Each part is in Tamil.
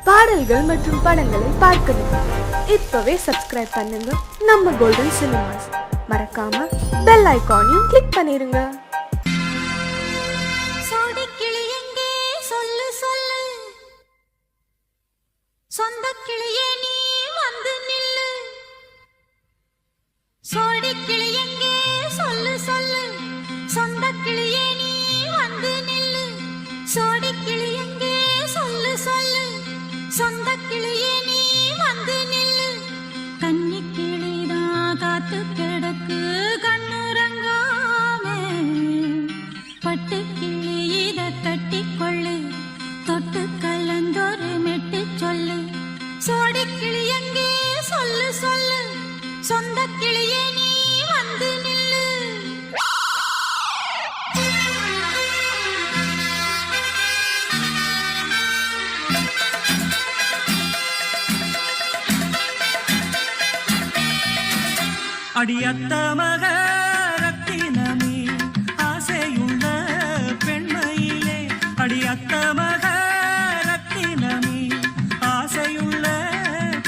பாடல்கள் மற்றும் படங்களை பார்க்கணுமா? இப்பவே சப்ஸ்கிரைப் பண்ணுங்க நம்ம கோல்டன் சினிமாஸ். மறக்காம பெல் ஐகானையும் கிளிக் பண்ணிருங்க. சொந்த கிளியே நீ வந்து நில்லு, சோடி கிளி எங்கே சொல்லு சொல்லு. சொந்த கிளியே நீ வந்து நில்லு, சோடி கிளி எங்கே சொல்லு சொல்லு. சொந்த கிளியே நீ வந்து நில்லு. கன்னி கிளிதான் காத்து கிடக்கு கண்ணுறங்காமே, பட்டு கிளி இத கட்டி கொள்ளு, தொட்டு கலந்தொரு மெட்டு சொல்லு. சோடி கிளி எங்கே சொல்லு சொல்லு. சொந்த கிளியே நீ வந்து நில்லு. அடியத்த மக ரத்தினமே ஆசையுள்ள பெண்மையிலே, அடியத்த மக ரத்தினமே ஆசையுள்ள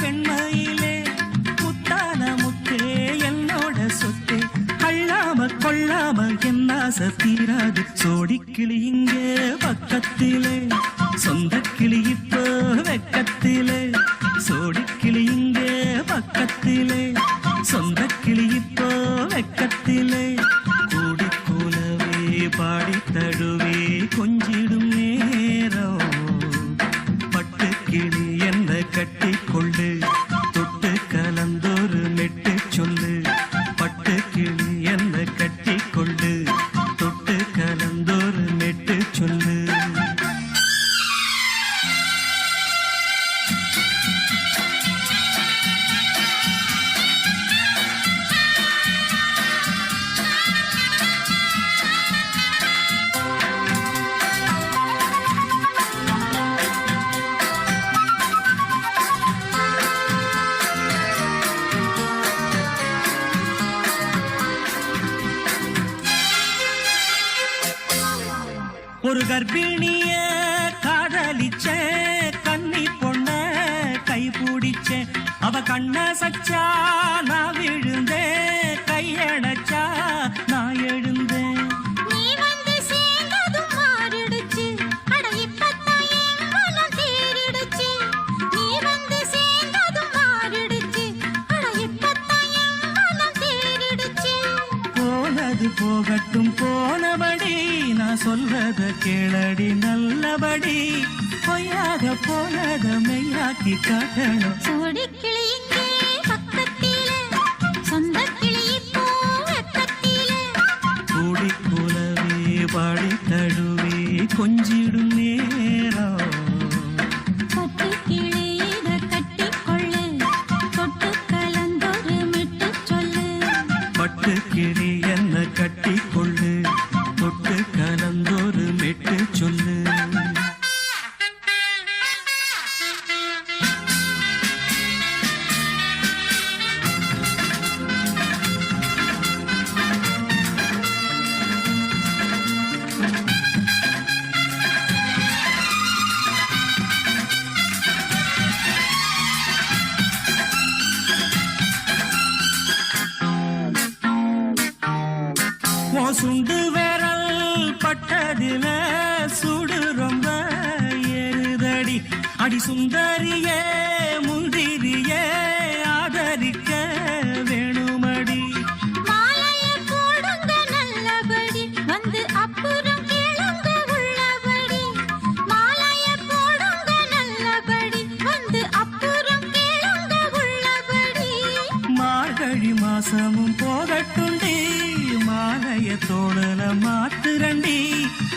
பெண்மையிலே, முத்தான முத்தே என்னோட சொத்தே, அள்ளாம கொள்ளாம என்ன சத்தீராது. சோடி கிளி இங்கே பக்கத்திலே, சொந்த கிளி இப்போ வெக்கத்திலே. சோடி கிளி இங்கே பக்கத்திலே, சொந்த கிளி இப்போ வெக்கத்திலே. கூடி கூலவே பாடி தழுவே கொஞ்சிடும் நேரம், பட்டு கிளி என்ன கட்டி கொள்ளு, தொட்டு கலந்தொரு மெட்டு சொல்லு. பட்டு கிளி என்ன கட்டி கொள்ளு, தொட்டு கலந்தொரு மெட்டு சொல்லு. ஒரு கர்ப்பிணிய காதலிச்ச கன்னி பொண்ண கை பிடிச்ச, அவ கண்ண சச்சா நான் விழுந்தேன், கையடைச்சா நான் எழுந்தேன். நீ வந்து சேர்ந்ததும் மாறிடுச்சு, அட இப்பத்தான் என் மனம் தேறிடுச்சு. நீ வந்து சேர்ந்ததும் மாறிடுச்சு, அட இப்பத்தான் என் மனம் தேறிடுச்சு. போனது போகட்டும் போனபடி, நான் சொல்றத கேளடி நல்லபடி. பொய்யாக போனத மெய்யாக்கி காட்டணும். சோடி கிளி இங்கே பக்கத்திலே, சொந்த கிளி இப்போ வெக்கத்திலே. கூடி கூலவே பாடி தழுவே கொஞ்சிடும் நேரம், பட்டு கிளி இத கட்டி கொள்ளு, தொட்டு கலந்தொரு மெட்டு சொல்லு. பட்டு கிளி என்ன கட்டி கொள்ளு, தொட்டு கலந்தொரு மெட்டு சொல்லு. சுண்டு விரல் பட்டதில சுடு ரொம்ப ஏறுதடி. அடி சுந்தரியே முந்திரியே ஆதரிக்க வேணுமடி. மாலைய போடுங்க நல்லபடி, வந்து அப்புறம் கேளுங்க உள்ளபடி. மாலைய போடுங்க நல்லபடி, வந்து அப்புறம் கேளுங்க உள்ளபடி. மார்கழி மாசமும் போகட்டுண்டி, மாலைய தோழல மாத்துரண்டி.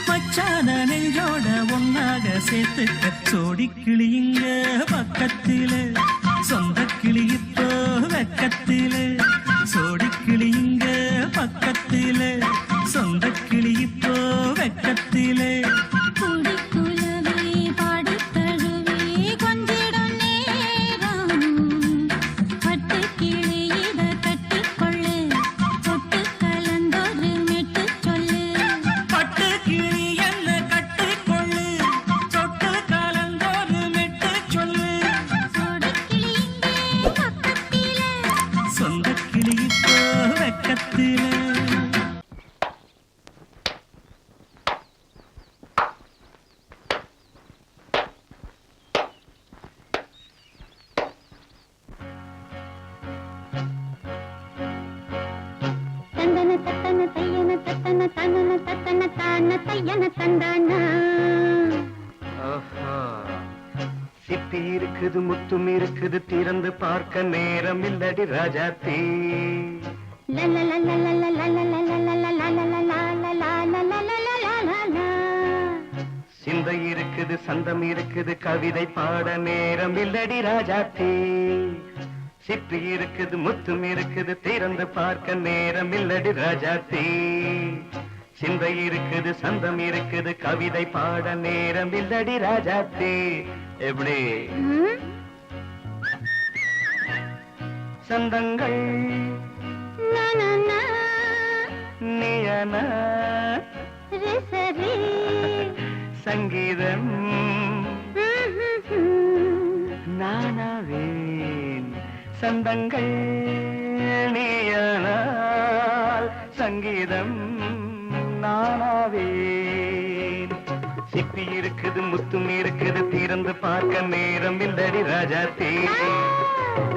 மச்சான நெஞ்சோட ஒன்னாக சேர்த்துக்க. சோடி கிளி இங்க பக்கத்திலே, சொந்த கிளி இப்போ வெக்கத்திலே. சோடி கிளி இங்க பக்கத்திலே, சொந்த கிளி இப்போ வெக்கத்திலே. கூடி குலவே பாடி தழுவே கொஞ்சிடும் நேரம், பட்டு கிளி இத கட்டி கொள்ளு, தொட்டு கலந்தொரு மெட்டு சொல்லு. பட்டு கிளி என்ன கட்டி கொள்ளு, தொட்டு கலந்தொரு மெட்டு சொல்லு. என தந்தானா சிப்பி இருக்குது முத்தும் இருக்குது திறந்து பார்க்க நேரம் இல்லடி ராஜாத்தே சிந்தை இருக்குது சந்தம் இருக்குது கவிதை பாட நேரம் இல்லடி ராஜாத்தே சிப்பி இருக்குது முத்தும் இருக்குது திறந்து பார்க்க நேரம் இல்லடி ராஜாத்தே சிந்தை இருக்குது சந்தம் இருக்குது கவிதை பாட நேரம் இல்லடி ராஜாத்தே எப்படி சந்தங்கள் நீயனா சங்கீதம் நானாவேன் சந்தங்கள் நீயனால் சங்கீதம் நானாவேன் சிப்பி இருக்குது முத்தும் இருக்குது திறந்து பார்க்க நேரம் இல்லடி ராஜாத்தே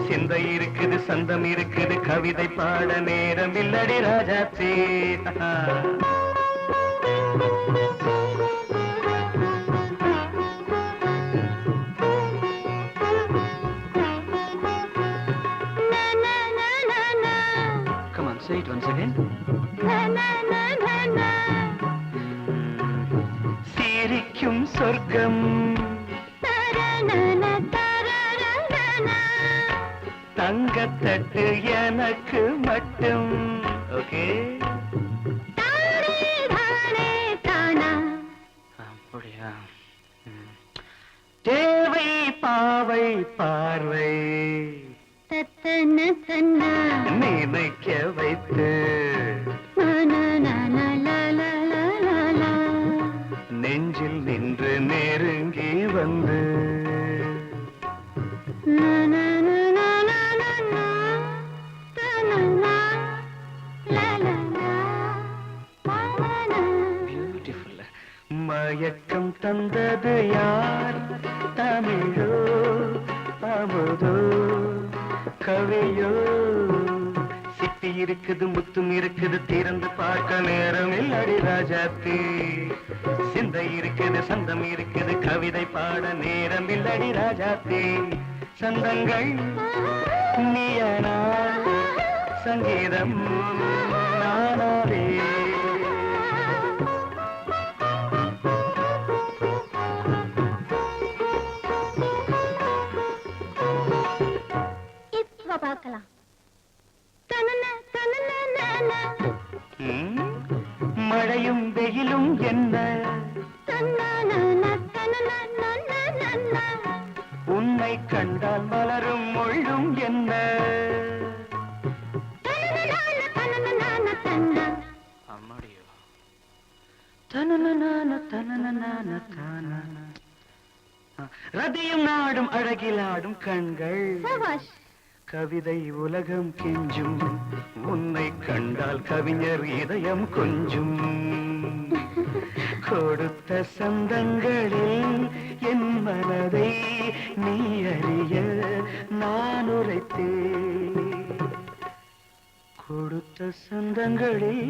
சிந்தை இருக்குது சந்தம் இருக்குது கவிதை பாட நேரம் இல்லடி ராஜாத்தே Come on, say it once again. சிரிக்கும் சொர்க்கம் தங்கத்தட்டு எனக்கு மட்டும் ஓகே அப்படியா தேவை பாவை பார்வை நினைக்க வைத்து நெஞ்சில் நின்று நெருங்கி வந்து மயக்கம் தந்தது யார் தமிழோ அமுதோ கவியோ சிப்பி இருக்குது முத்தும் இருக்குது திறந்து பார்க்க நேரம் இல்லடி ராஜாத்தே சிந்தை இருக்குது சந்தம் இருக்குது கவிதை பாட நேரம் இல்லடி ராஜாத்தே சந்தங்கள் நீயனா சங்கீதம் நானாவே பார்க்கலாம் மழையும் வெயிலும் என்ன உன்னை கண்டால் மலரும் மொழியும் என்ன அம்மாடியோ ரதியும் நாடும் அழகிலாடும் கண்கள் கவிதை உலகம் கெஞ்சும் உன்னை கண்டால் கவிஞர் இதயம் கொஞ்சும் கொடுத்த சந்தங்களில் என் மனதை நீ அறிய நான் உரைத்தேன் கொடுத்த சந்தங்களில்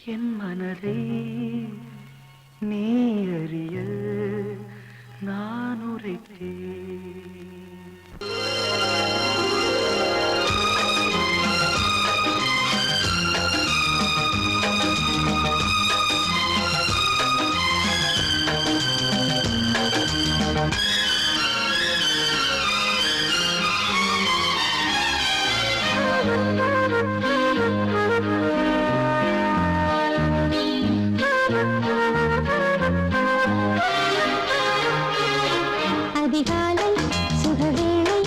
என் மனதை நீ அறிய நான் உரைத்தேன் அதிகாலை சுகவேளை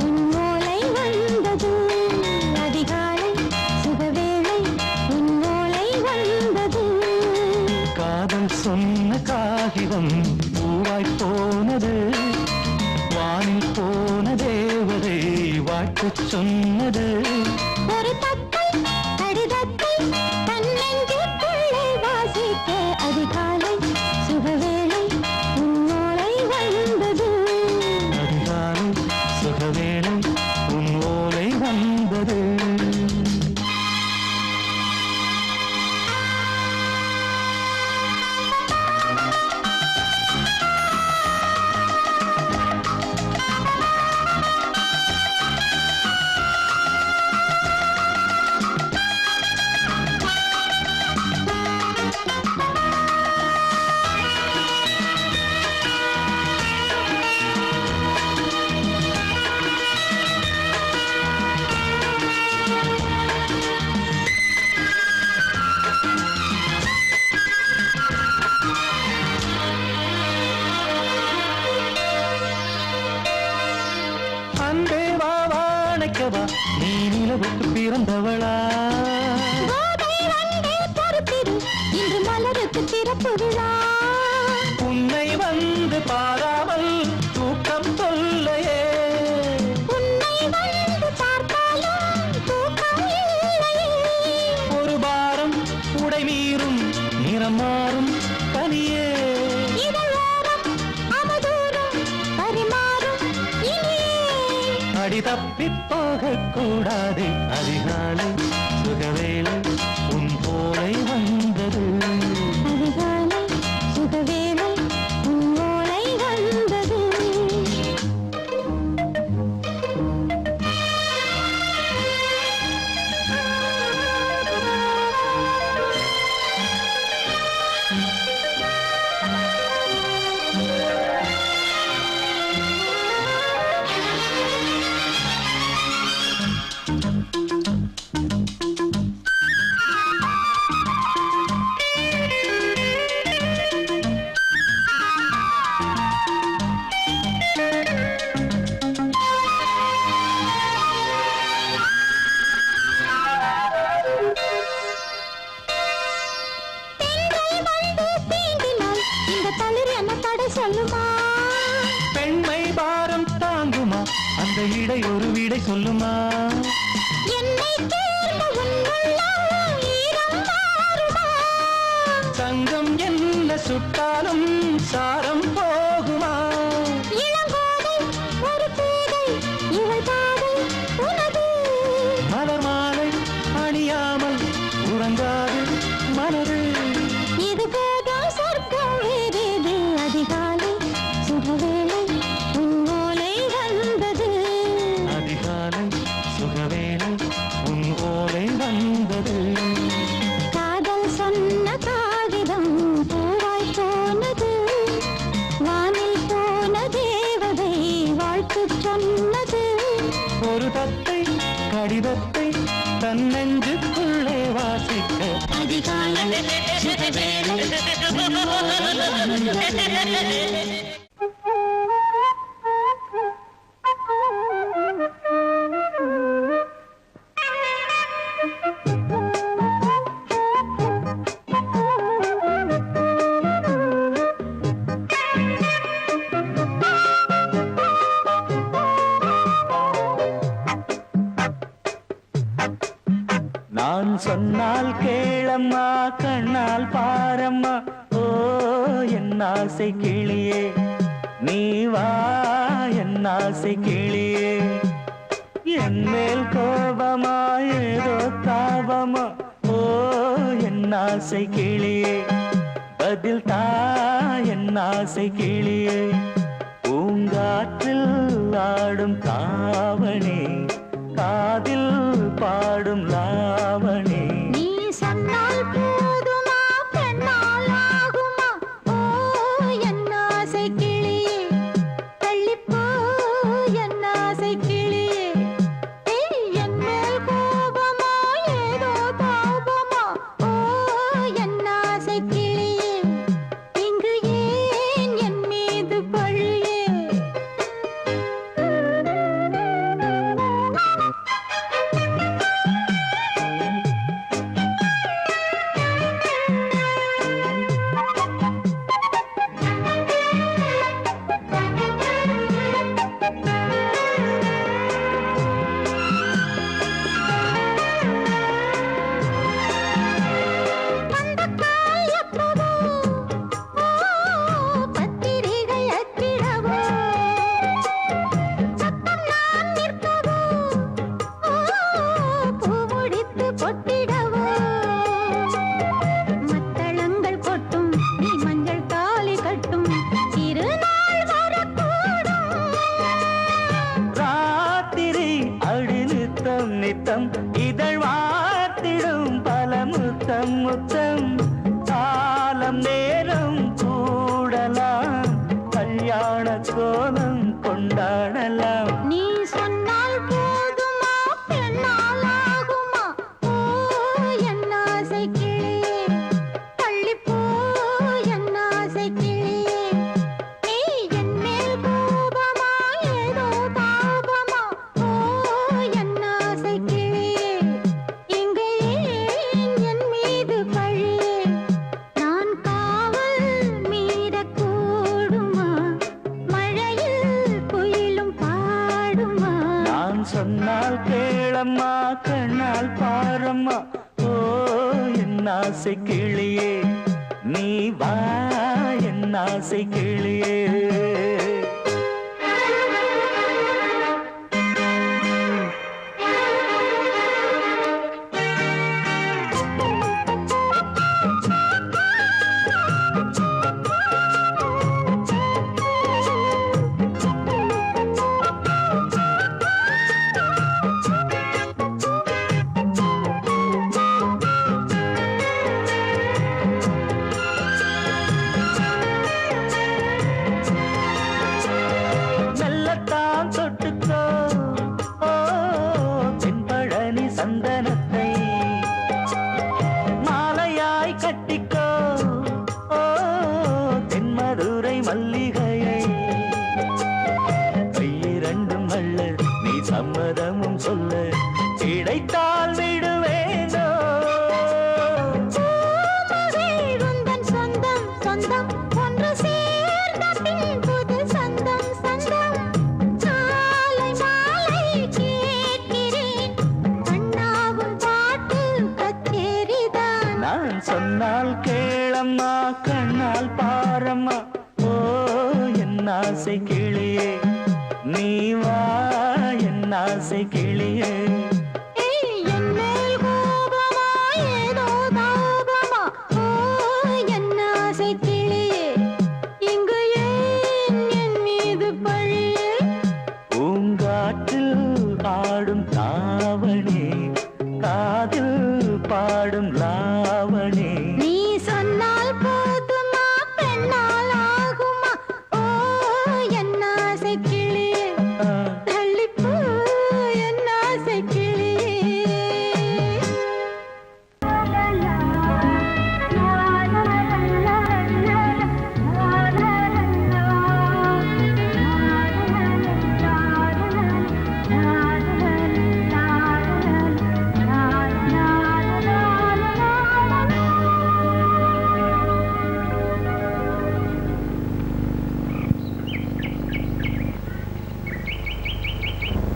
உன்னோலை வந்தது அதிகாலை சுகவேளை உன்னோலை வந்தது காதல் சொன்ன காகிதம் பூவாய் போனது வானில் போன தேவதை வாழ்த்து சொன்னது ஒரு தத்தை கடிதத்தை தன்னெஞ்சுக்குள்ளே வாசிக்க அதிகாலை சுகவேளை உன்னோலை வந்தது அதிகாலை சுகவேளை உன் ஓலை வந்தது அணைக்கவா நீ நிலவுக்கு பிறந்தவளா இன்று மலருக்கு திறப்பு விழா உன்னை வந்து பாராமல் தூக்கம் சொல்லையே உன்னை வந்து பார்த்தாலும் தூக்கம் இல்லையே ஒரு பாரம் உடை மீறும் நிறம் மாறும் தனியே இதழோரம் அவதூறும் பரிமாறும் இனியே அடி தப்பி போகக் கூடாது அதிகாலை சுகவேளை உன் போலை வந்தது அதிகாலை சுகவேளை உன்னோலை வந்தது சொல்லுமா பெண்மை பாரம் தாங்குமா அந்த இடை ஒரு விடை சொல்லுமா என்னை தேர்ந்த உன்னுள்ளம் ஈரம் மாறுமா தங்கம் என்ன சுட்டாலும் சாரம் போகுமா இளங்கோதை ஒரு பேதை இவள் பாதை உனது மலர் மாலை அணியாமல் உறங்காது மனது இது போதும் சொர்க்கம் வேறேது அதிகாலை சுகவேளை உன்னோலை வந்தது அதிகாலை சுகவேளை உன் ஓலை வந்தது காதல் சொன்ன காகிதம் பூவாய் போனது வானில் போன தேவதை வாழ்த்து சொன்னது ஒரு தத்தை கடிதத்தை தன் நெஞ்சுக்குள்ளே வாசிக்க அதிகாலை சுகவேளை உன்னோலை வந்தது நான் சொன்னால் கேளம்மா கண்ணால் பாரம்மா ஓ என் ஆசை கிளியே நீ வா என் ஆசை கிளியே என் மேல் கோபமா ஏதோ தாபமா ஓ என் ஆசை கிளியே பதில் தா என் ஆசை கிளியே பூங்காற்றில் ஆடும் தாவணி காதில் பாடும் லாவணி நீ சொன்னால் போதுமா பெண்ணால் ஆகுமா ஓ என் ஆசை கிளியே தள்ளிப்போ என் ஆசை கிளியே என் மேல் கோபமா ஏதோ தாபமா ஓ என் ஆசை கிளியே இங்கு ஏன் என் மீது பழியே பத்திரிகை அச்சிடவோ சத்தம் நான் நிற்கவோ பூ முடித்து பொட்டிடவோ மத்தளங்கள் கொட்டும் நீ மஞ்சள் தாலி கட்டும் திருநாள் வரக்கூடும் ராத்திரி அடி நித்தம் நித்தம் இதழ் வாத்திடும் பல முத்தம் முத்தம் காலம் நேரம் கூடலாம் கல்யாண கோலம் கொண்டாடலாம் நீ சொன்னால் போதுமா பெண்ணால் ஆகுமா ஓ என் ஆசை கிளியே தள்ளிப்போ என் ஆசை கிளியே நீ என் மேல் கோபமா ஏதோ தாபமா ஓ சொன்னால் கேளம்மா கண்ணால் பாரம்மா ஓ என் ஆசை கிளியே நீ வா என் ஆசை கிளியே சந்தனத்தை மாலையாய் கட்டிக்கோ ஓ தென்மதுரை மல்லிகையை கையிரண்டும் அள்ள நீ சம்மதமும் சொல்ல கிடைத்தால் விடுவேனோ சொந்தம் சொந்தம் ஒன்று சேர்ந்த பின் புது சொந்தம் சொந்தம் மாலை மாலை கேட்கிறேன் நான் சொன்னால் கேளம்மா கண்ணால் பாரம்மா ஓ என் ஆசை கிளியே நீ வா என் ஆசை கிளியே பூங்காற்றில் ஆடும் தாவணி காதில் பாடும் லாவணி நீ சொன்னால் போதுமா பெண்ணால் ஆகுமா ஓ என் ஆசை கிளியே தள்ளிப்போ என் ஆசை கிளியே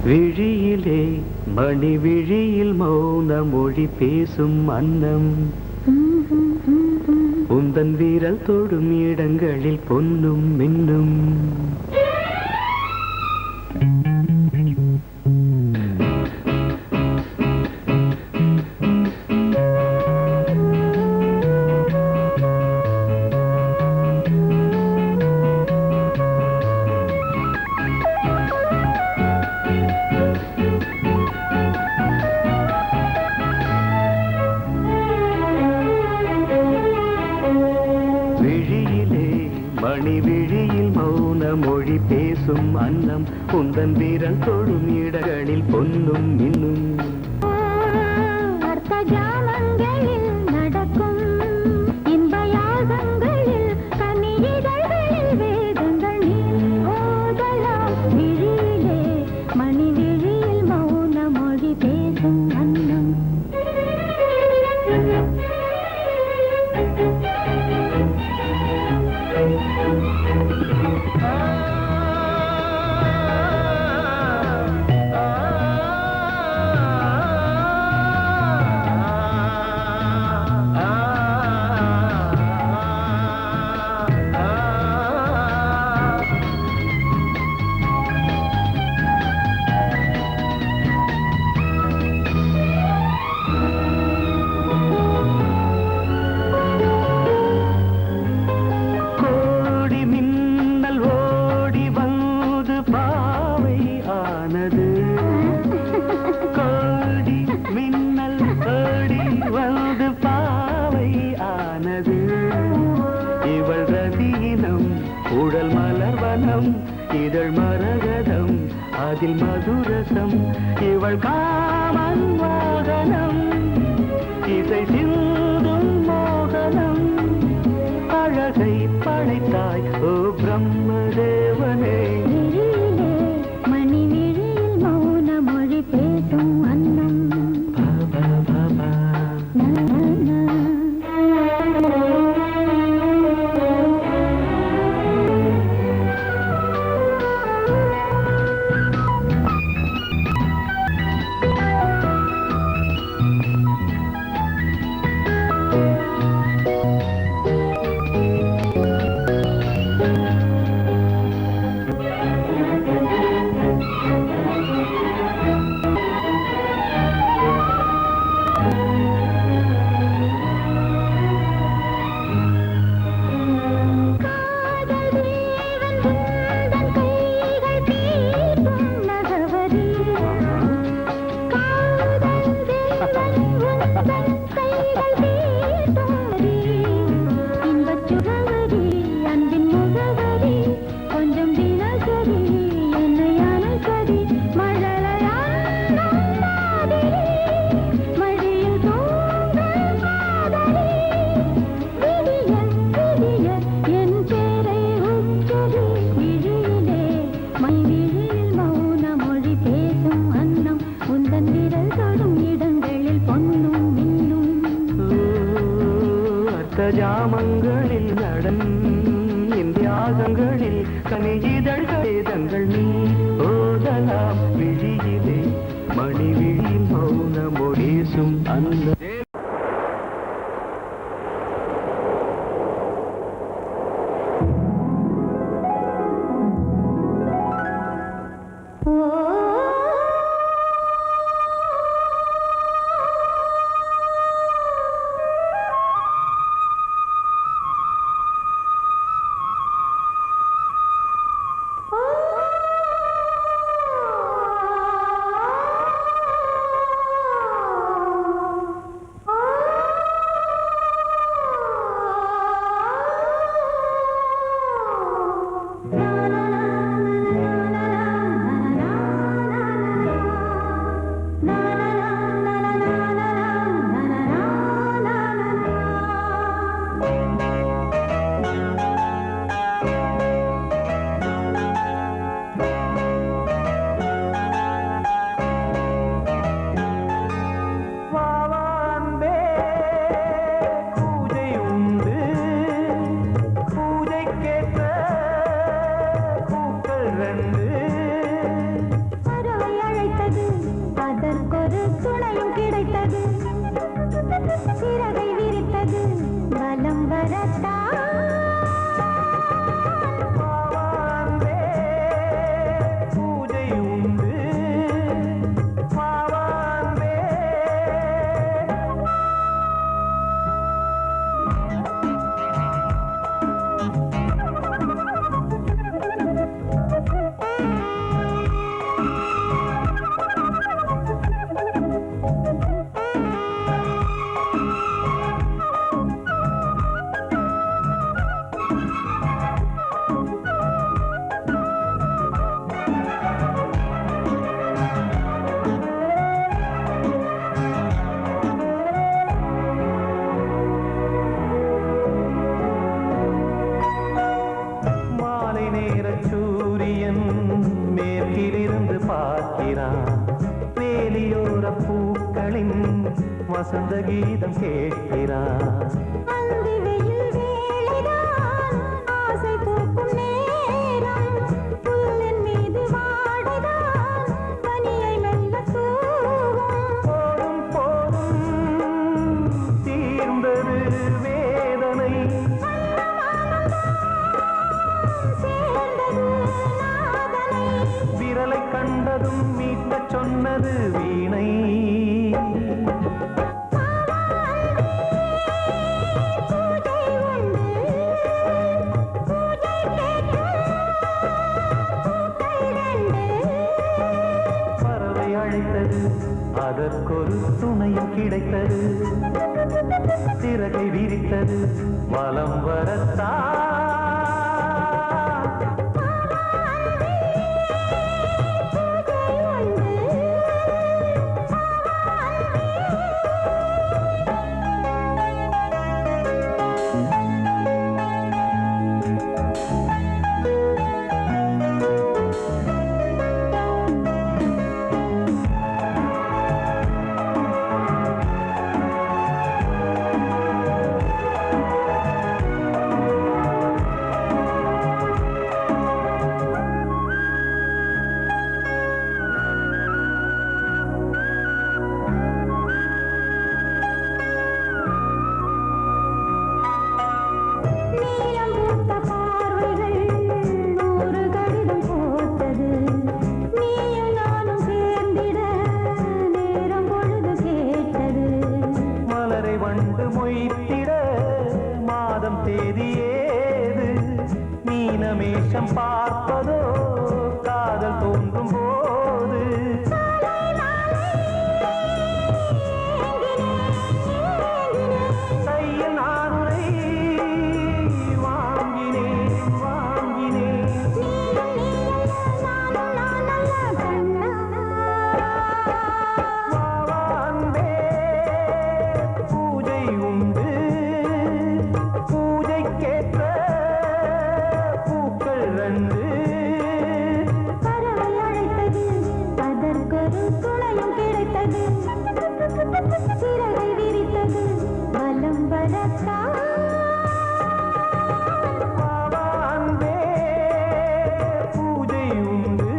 விழியிலே மணி விழியில் மௌன மொழி பேசும் அன்னம் உந்தன் வீரல் தொடும் இடங்களில் பொன்னும் மின்னும் மணி விழியில் மௌன மொழி பேசும் அன்னம் உந்தன் வீரல் தொடும் இடங்களில் பொன்னும் மின்னும் அர்த்த ஜாமங்களில் நடக்கும் இன்ப யாகங்களில் கனியிதழ்களில் வேதங்கள் நீ ஓதலாம் விழியிலே மணி விழியில் மௌன மொழி பேசும் அன்னம் உடல் மலர்வனம் இதழ் மரகதம் அதில் மதுரசம் இவள் காமன் வாகனம் இசை சிந்தும் மோகனம் அழகை படைத்தாய் ஓ பிரம்மதேவனே மணி விழியில் மௌன மொழி பேசும் அன்னம் பார்க்கிறான். வேலியோர பூக்களின் வசந்த கீதம் கேட்கிறான். அந்தி வெயில் வேளைதான் ஆசை பூக்கும் நேரம். புல்லின் மீது வாடைதான் பனியை மெல்ல தூவும். போதும் போதும் தீர்ந்தது வேதனை. சேர்ந்தது நாதனை. விரலை கண்டதும் மீட்டச் சொன்னது வீணை. பூஜை உண்டு பூஜை கேட்கும் பூக்கள் ரெண்டு. பறவை அழைத்தது, அதற்கொரு துணையும் கிடைத்தது. சிறகை விரித்தது, வலம் வரத்தான். நீலம் பூத்த பார்வைகள் நூறு கடிதம் போட்டது. நீயும் நானும் சேர்ந்திட நேரம் பொழுது கேட்டது. மலரை வண்டு மொய்த்திட மாதம் தேதி ஏது? மீனமேஷம் பார்ப்பதோ காதல் தோன்றும் போது. கையில் நானுரை வாங்கினேன் வாங்கினேன். வாவாந்தே பூஜை உண்டு பூஜைக்கேற்ற பூக்கள் ரெண்டு. பறவை அழைத்தது, அதற்கொரு துணையும் கிடைத்தது. சிறகை விரித்தது, வலம் வரத்தான். வாவாந்தே பூஜை உண்டு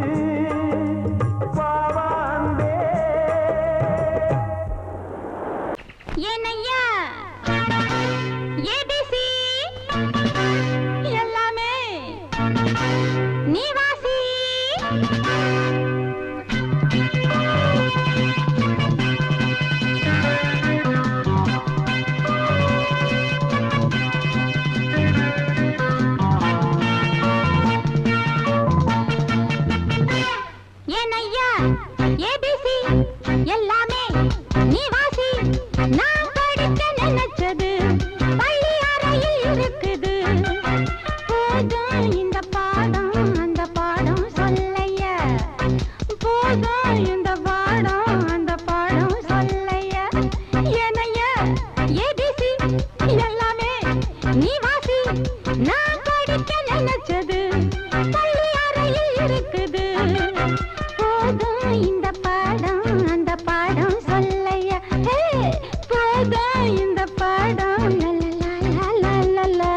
வாவாந்தே. ஏனையா ஏபிசி எல்லாமே நீ வாசி. ஏனையா ஏபிசி எல்லாமே நீ வாசி. நான் படிக்க நினைச்சது பள்ளி அறையில் இருக்குது. போதும் இந்த பாடம் அந்த பாடம் சொல்லையா. போதும் இந்த பாடம் அந்த பாடம் சொல்லையா. ஏனையா ஏபிசி எல்லாமே நீ வாசி. நான் படிக்க நினைச்சது பள்ளி அறையில் இருக்குது. போதும் இந்த பாடம் அந்த பாடம் சொல்லையா. போதும் இந்த பாடம் லலலலலலலா.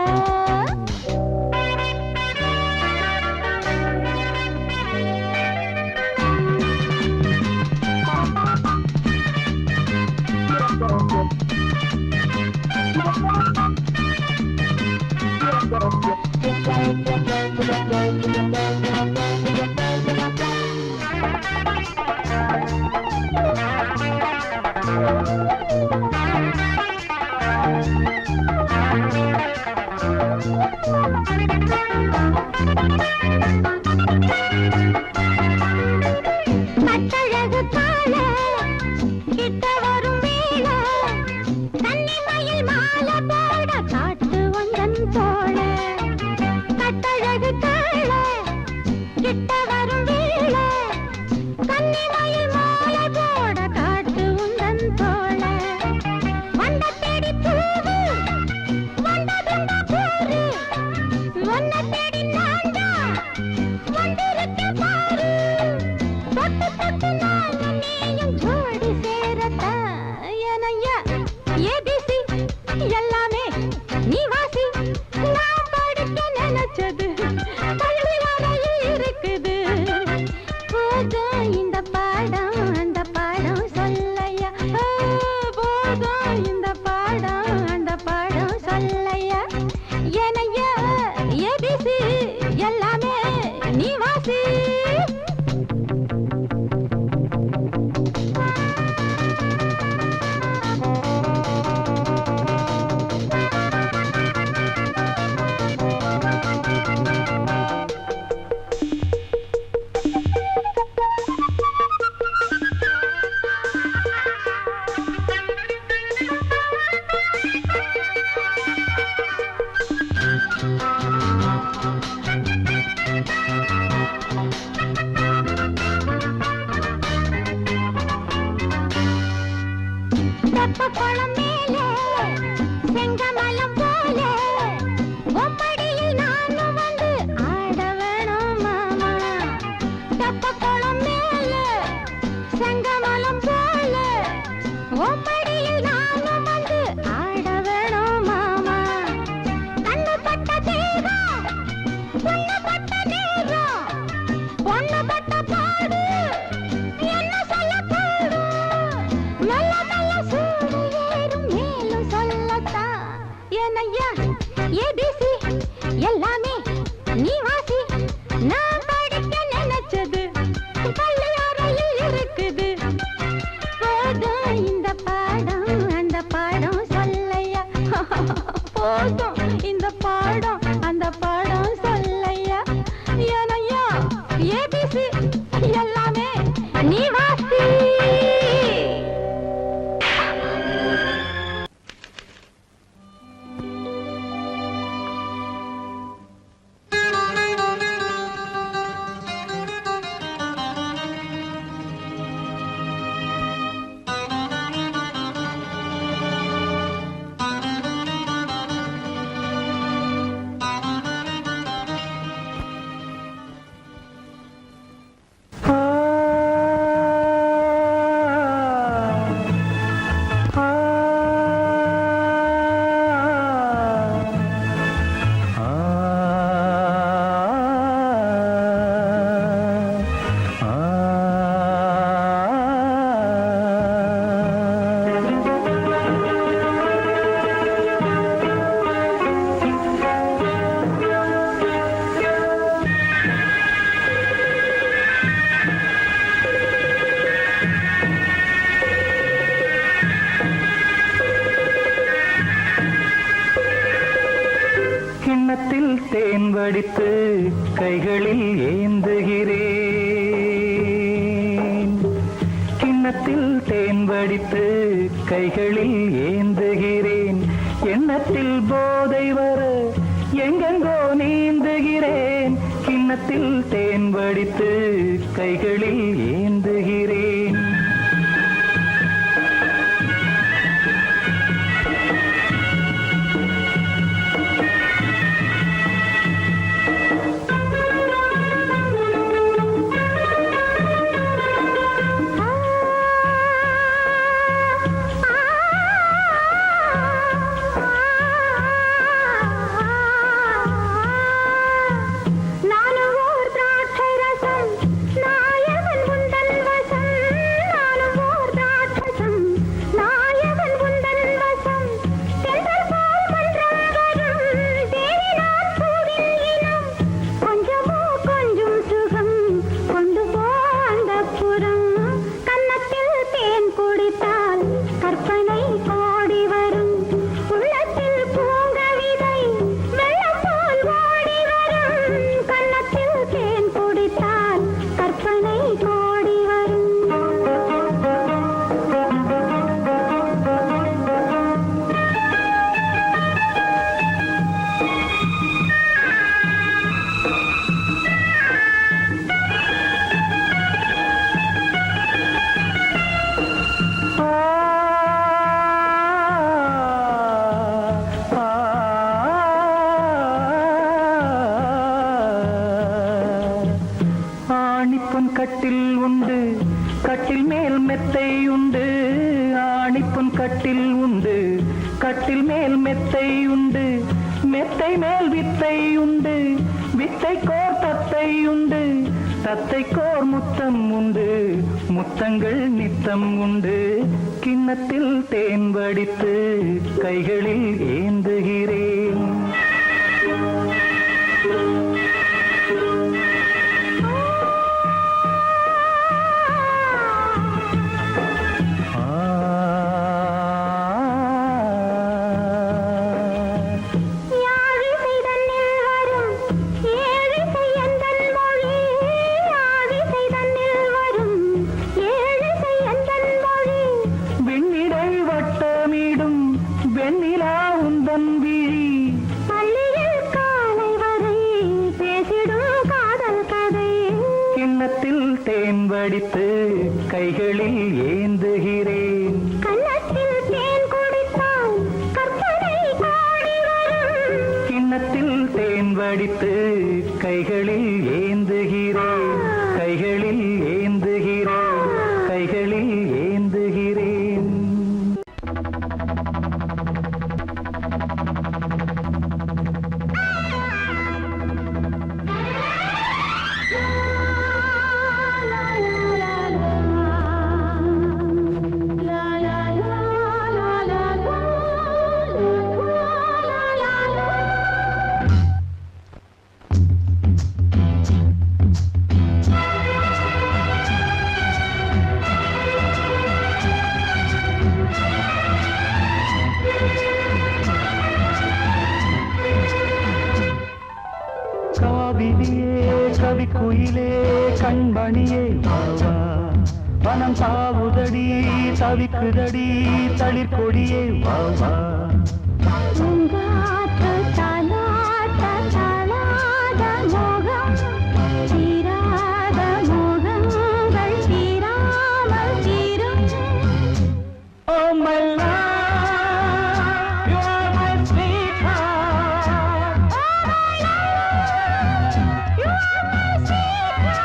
கட்டழகு கால கிட்ட வரும் வேளை. கன்னிமயில் மாலை போட காட்டு வந்தன் தோள. கட்டழகு கால கிட்ட வரும் வேளை. கன்னிமயில் மாலை போட காட்டு வந்தன் தோள. வந்த தேடி பூவு வந்ததுண்டா போரு. ஒன்ன தேடி நான்தான் வந்திருக்க பாரு. தொட்ட தெப்ப குளம் மேலே செங்கமலம் போல ஒப்படியில் நானும் வந்து ஆட வேணும் மாமா. தெப்ப குளம் மேலே செங்கமலம் போல ஒப்படியில் நானும் வந்து ஆட வேணும் மாமா. கண்ணு பட்ட தேகம் பொண்ணு பட்ட நேரம் பொண்ணு பட்ட பாடு என்ன சொல்ல பாடு நல்ல நல்ல சூடு ஏறும் மேலும் சொல்லத்தான் ஏனையா ஏபிசி எல்லாமே நீ வாசி. நான் படிக்க நினைச்சது பள்ளியறையில் இருக்குது. போதும் இந்த பாடம் அந்த பாடம் சொல்லையா. போதும் இந்த பாடம் அந்த பாடம் சொல்லையா. ஏனையா ஏபிசி எல்லாமே நீ வாசி. கிண்ணத்தில் தேன் வடித்து கைகளில் ஏந்துகிறேன். கிண்ணத்தில் தேன் வடித்து கைகளில் ஏந்துகிறேன். எண்ணத்தில் போதை வர எங்கெங்கோ நீந்துகிறேன். கிண்ணத்தில் தேன் வடித்து கைகளில் ஏந்துகிறேன். நானும் ஓர் திராட்சை ரசம் நாயவன் உந்தன் வசம். நானும் ஓர் திராட்சை ரசம் நாயவன் உந்தன் வசம். தென்றல் போல் மன்றம் வரும் தேவினான் பூவின் இனம். கொஞ்சமோ கொஞ்சம் சுகம் கொண்டு போ அந்தப்புறம். கன்னத்தில் தேன் குடித்தால் கற்பனை கோடி வரும். உள்ளத்தில் பூங்கவிதை வெள்ளம் போல் ஓடி வரும். கன்னத்தில் தேன் குடித்தால் கற்பனை கோடி வரும். ஆணிப்பொன் கட்டில் உண்டு கட்டில் மேல் மெத்தை உண்டு. ஆணிப்பொன் கட்டில் உண்டு கட்டில் மேல் மெத்தை உண்டு. மெத்தை மேல் வித்தை உண்டு. வித்தை கோர் தத்தை உண்டு. தத்தை கோர் முத்தம் உண்டு. முத்தங்கள் நித்தம் உண்டு. கிண்ணத்தில் தேன் வடித்து கைகளில் ஏந்துகிறேன். யாழிசை தன்னில் வரும் ஏழிசை எந்தன் மொழி. யாழிசை தன்னில் வரும் ஏழிசை எந்தன் மொழி. வெண்ணிடை வட்டமிடும் வெண்ணிலா உந்தன் விழி. பள்ளியில் காலை வரை பேசிடும் காதல் கதை. கிண்ணத்தில் தேன் வடித்து கைகளில் ஏந்துகிறேன். கன்னத்தில் தேன் கண்மணியே வா வா மனம் தாவுதடி தவிக்குதடி தளிர்கொடியே வா வா பூங்காற்று தாலாட்ட தாளாத மோகம் தீராத மோகங்கள் தீராமல் தீரும். Oh my love, you are my sweetheart. You are my sweetheart.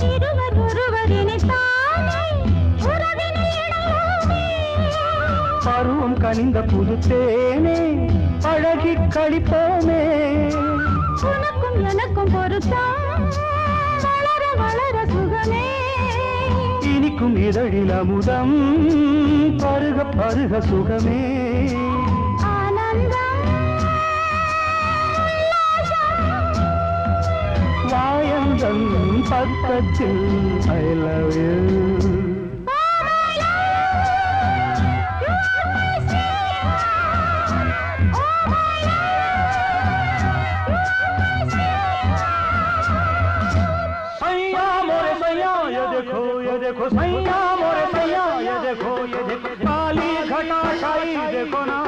இருவர் ஒருவர் இணைத்தாலே உறவினில் இணையோமே. பருவம் கனிந்த புது தேனே பழகி கழிப்போமே உனக்கும் எனக்கும் பொருத்தம் வளர வளர சுகமே. இனிக்கும் இதழில் அமுதம் பருக பருக சுகமே ஆனந்தம் வாயந்தன் பக்கத்தில் I love you सैया मोरे सैया ये देखो सैया मोरे सैया ये देखो काली घटा छाई देखो ना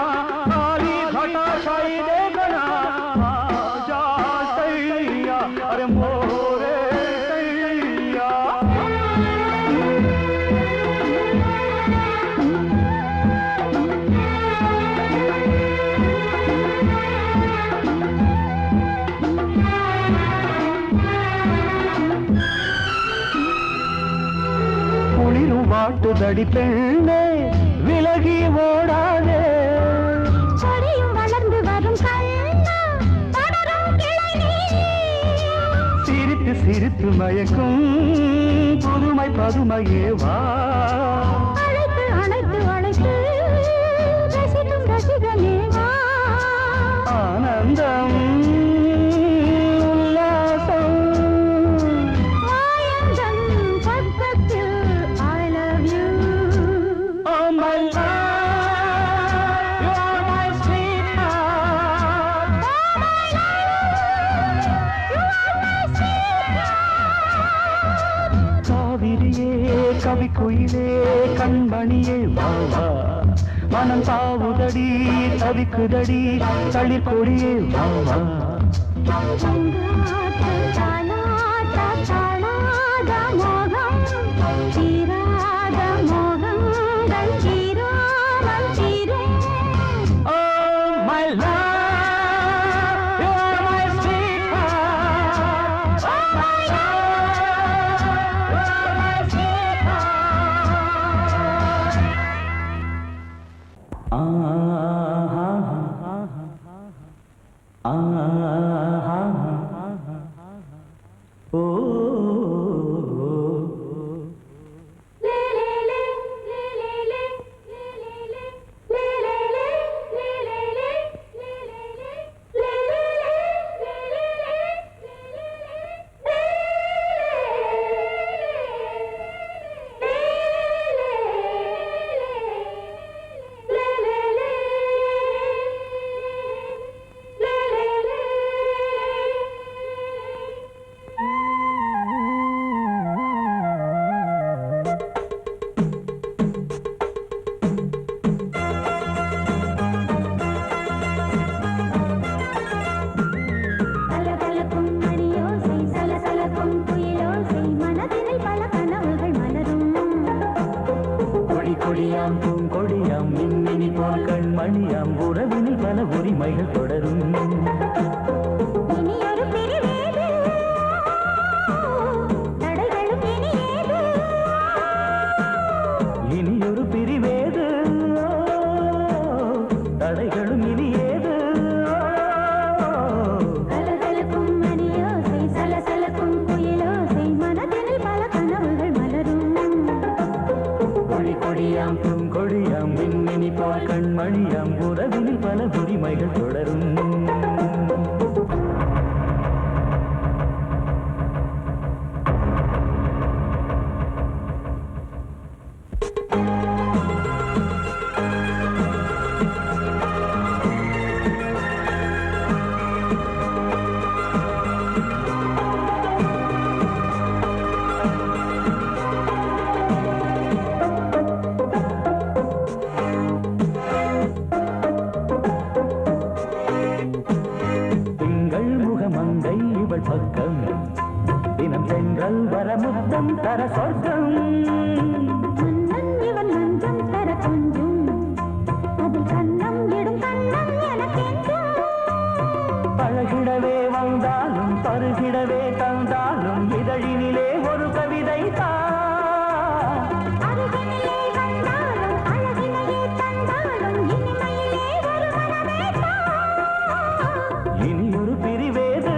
काली घटा छाई देखो ना आजा सैया अरे मोरे सैया குளிரும் வாட்டுதடி பெண்ணே விலகி ஓடாதே கொடியும் வளர்ந்து வரும் கண்ணா படரும் கிளை நீ. சிரித்து சிரித்து மயக்கும் புதுமை பதுமையே வா அழைத்து அணைத்து அழைத்து ரசிக்கும் ரசிகனே வா. ஆனந்தம் உல்லாசம் மாயந்தன் பக்கத்தில் I love you. Oh my love, you are my sweetheart. காவிரியே கவிக்குயிலே கண்மணியே வா வா மனம் தாவுதடி தவிக்குதடி தளிர்கொடியே வா வா பூங்காற்று தாலாட்ட தாளாத மோகம் தீராத மோகங்கள் தீராமல் தீரும். Oh my love, you are my sweetheart. Oh my love, you are my sweetheart. கலகலக்கும் மணியோசை சலசலக்கும் குயிலோசை மனதினில் பல கனவுகள் மலரும். கொடி கொடியாம் பூங்கொடியாம் மின்மினி போல் கண்மணியாம் உறவினில் பல உரிமைகள் தொடரும் இனியொரு பிரிவேது தடைகளும் இனியேது. இனியொரு பூங்கொடியாம் மின்மினி போல் கண்மணியாம் உறவினில் பல உரிமைகள் தொடரும் பக்கம் தினம் சென்றல் வர முத்தம் தர சொர்க்கம் மன்னன் இவன் மஞ்சம் தர கொஞ்சம் அதில் கண்ணம் இடும் கண்ணம் எனக்கென்றும் பழகிடவே வந்தாலும் பருகிடவே தந்தாலும் இதழினிலே ஒரு கவிதை அருகினிலே வந்தாலும் அழகினையே தந்தாலும் இனிமையிலே ஒரு மனமே இனி ஒரு பிரிவேது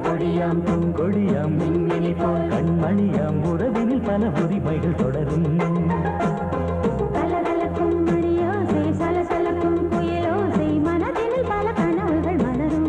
கொடியாம் பூங்கொடியாம் மின்மினி போல் கண்மணியாம் உறவினில் பல உரிமைகள் தொடரும் கலகலக்கும் மணியோசை சலசலக்கும் புயலோசை மனதில் பல கனவுகள் மலரும்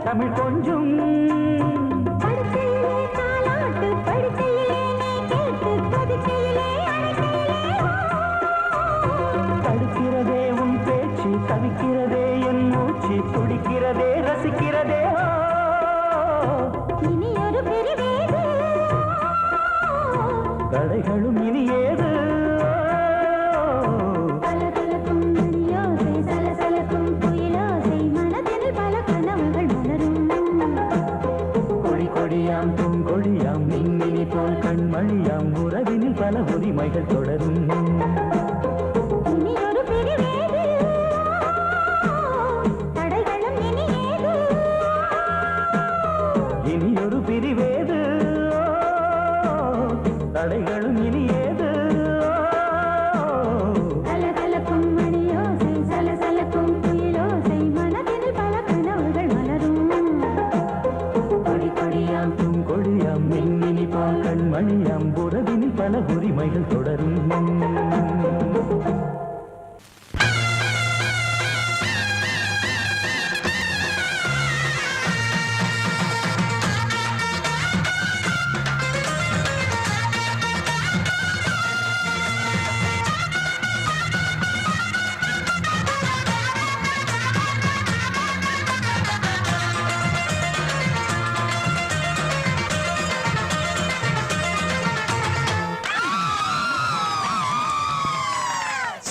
தமிழ் கொஞ்சம் படுக்கையிலே தாலாட்டு படுக்கையிலே நீ கேட்டு படுக்கையிலே தடுக்கிறதே உன் பேச்சு தவிக்கிறதே என் மூச்சு துடிக்கிறதே ரசிக்கிறதே இனி ஒரு பிரிவேது தடைகளும் இனி ஏது கலகலக்கும் மணியோசை சலசலக்கும் புயலோசை மனதில் பல கனவுகள் மலரும் கொடியாம் பூங்கொடியாம் மின்மினி போல் கண்மணியாம் உறவினில் பல உரிமைகள் தொடரும் இனி ஒரு பிரிவேது தடைகளும் இனி ஏது இனி ஒரு பிரிவேது தடைகளும் இனி ஏது கலகலக்கும் மணியோசை சலசலக்கும் புயலோசை மனதில் பல கனவுகள் மலரும் கொடியாம் பூங்கொடியாம் மின்மினி போல் கண்மணியாம் உறவினில் பல உரிமைகள் தொடரும்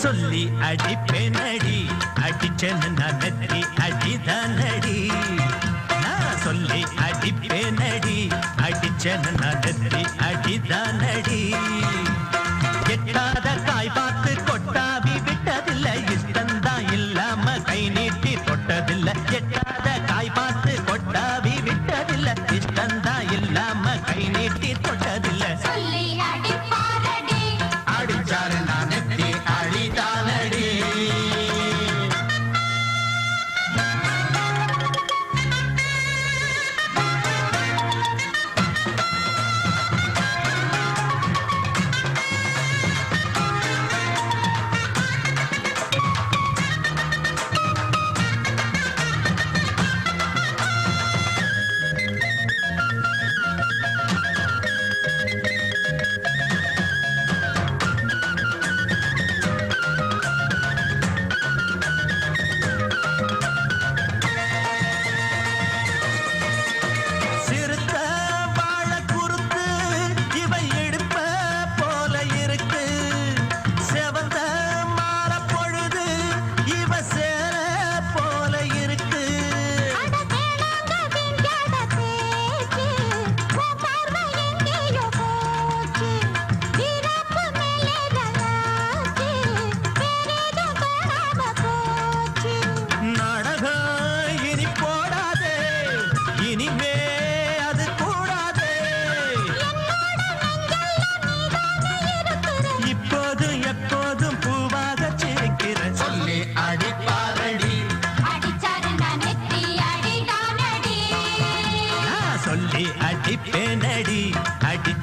சொல்லி அடிப்பேனடி அடிச்சேன்னு நான் நெத்தி அடிதானடி நான் சொல்லி அடிப்பேனடி அடிச்சேன்னு நான் நெத்தி அடிதானடி எட்டாத காய் பார்த்து கொட்டாவி விட்டதில்லை இஷ்டந்தான் இல்லாம கை நீட்டி தொட்டதில்லை எட்டாத காய் பார்த்து கொட்டாவி விட்டதில்லை இஷ்டந்தான் இல்லாம கை நீட்டி தொட்டதில்லை சொல்லி அடிப்பாரடி அடிச்சாரு நான் நெத்தி அடிதானடி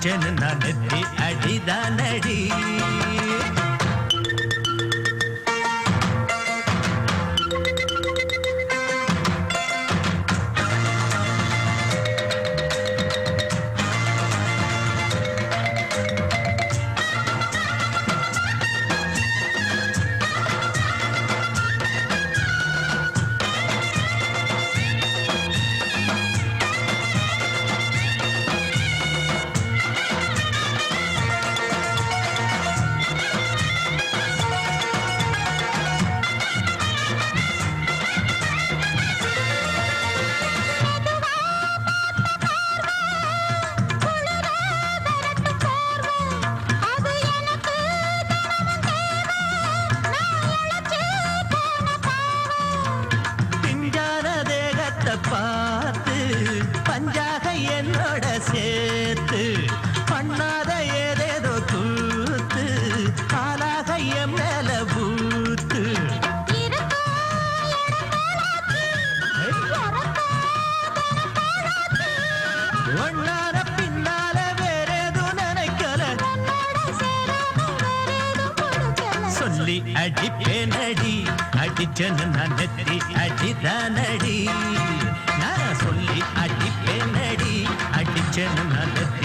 அடிச்சேன்னு நான் நெத்தி அடிதானடி. அது எனக்கு நான் இழைச்சு போன பாவம். பிஞ்சான தேகத்தை பார்த்து பஞ்சாக என்னோட சேர்த்து பண்ணாத ஏதேதோ கூத்து ஆளாக என் மேல பூத்து. ஒன்னார பின்னால வேறேதும் நினைக்கல சொல்லி அடிப்பேனடி அடிச்சேன்னு நான் நெத்தி அடிதானடி. நான் சொல்லி அடிப்பேனடி அடிச்சேன்னு நான் நெத்தி